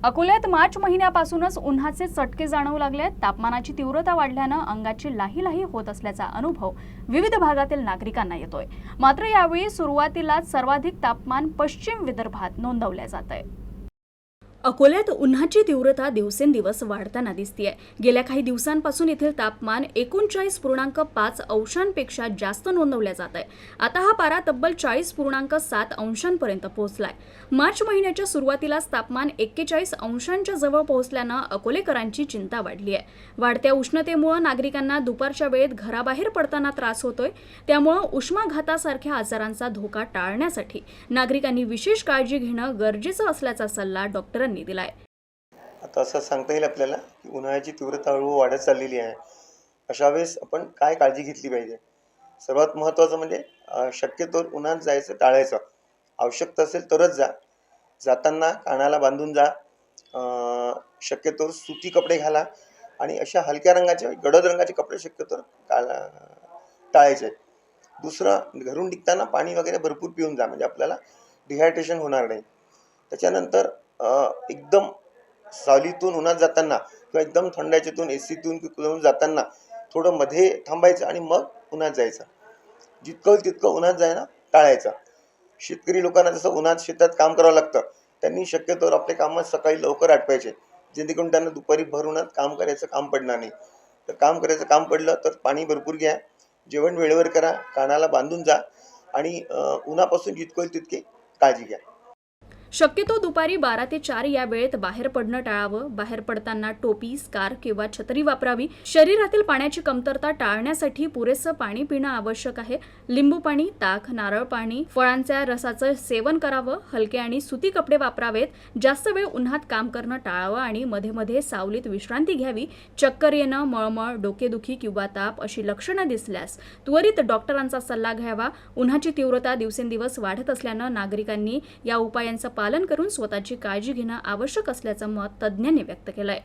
अकोल्यात मार्च महिन्यापासूनच उन्हाचे चटके जाणवू लागले आहेत। तापमानाची तीव्रता वाढल्यानं अंगाची लाही होत असल्याचा अनुभव विविध भागातील नागरिकांना येतोय। मात्र यावेळी सुरुवातीलाच सर्वाधिक तापमान पश्चिम विदर्भात नोंदवले जात आहे। अकोल्यात उन्हाची तीव्रता दिवसेंदिवस वाढताना दिसतेय। गेल्या काही दिवसांपासून येथील तापमान 39.5 अंशांपेक्षा जास्त नोंदवले जात आहे। आता हा पारा तब्बल 40.7 अंशांपर्यंत पोहोचलाय। मार्च महिन्याच्या सुरुवातीलाच तापमान 41 अंशांच्या जवळ पोहोचल्यानं अकोलेकरांची चिंता वाढली आहे। वाढत्या उष्णतेमुळे नागरिकांना दुपारच्या वेळेत घराबाहेर पडताना त्रास होतोय। त्यामुळे उष्माघातासारख्या आजारांचा धोका टाळण्यासाठी नागरिकांनी विशेष काळजी घेणं गरजेचं असल्याचा सल्ला डॉक्टरांनी दिलाय। आता असं सांगता येईल आपल्याला की उन्हाळ्याची तीव्रता हळूहळू वाढत चाललेली आहे। अशा वेळेस आपण काय काळजी घेतली पाहिजे? सर्वात महत्त्वाचं म्हणजे शक्यतो उन्हात जायचं टाळायचं। आवश्यकता असेल तरच जा। जाताना कानाला बांधून जा। शक्यतो सुती कपडे घाला आणि अशा हलक्या रंगाचे गडद रंगाचे कपडे शक्यतो टाळायचे। दुसरं, घरून निघताना पाणी वगैरे भरपूर पिऊन जा, म्हणजे आपल्याला डिहायड्रेशन होणार नाही। त्याच्यानंतर एकदम सावलीतून उन्हात जाताना किंवा एकदम थंड याच्यातून एसीतून कूलरतून जाताना थोडं मध्ये थांबायचं आणि मग उन्हात जायचं। जितकं तितकं उन्हात जायला टाळायचं। शेतकरी लोकांना जसं उन्हात शेतात काम करावं लागतं, त्यांनी शक्यतो आपले कामं सकाळी लवकर आटपायचे, जेणेकरून त्यांना दुपारी भर उन्हात काम करायचं काम पडणार नाही। तर काम करायचं काम पडलं तर पाणी भरपूर घ्या, जेवण वेळेवर करा, कानाला बांधून जा आणि उन्हापासून जितकं होईल तितकी काळजी घ्या। शक्यतो दुपारी 12 ते 4 या वेळेत बाहेर पडणं टाळावं। बाहेर पडताना टोपी, स्कार्फ किंवा छत्री वापरावी। शरीरातील पाण्याची कमतरता टाळण्यासाठी पुरेसं पाणी पिणं आवश्यक आहे। लिंबू पाणी, ताक, नारळ पाणी, फळांच्या रसाचं सेवन करावं। हलके आणि सुती कपडे वापरावेत। जास्त वेळ उन्हात काम करणं टाळावं आणि मध्ये सावलीत विश्रांती घ्यावी। चक्कर येणं, मळमळ, डोकेदुखी किंवा ताप अशी लक्षणं दिसल्यास त्वरित डॉक्टरांचा सल्ला घ्यावा। उन्हाची तीव्रता दिवसेंदिवस वाढत असल्यानं नागरिकांनी या उपायांचं पालन करून स्वतःची काळजी घेणं आवश्यक असल्याचं मत तज्ज्ञांनी व्यक्त केलंय।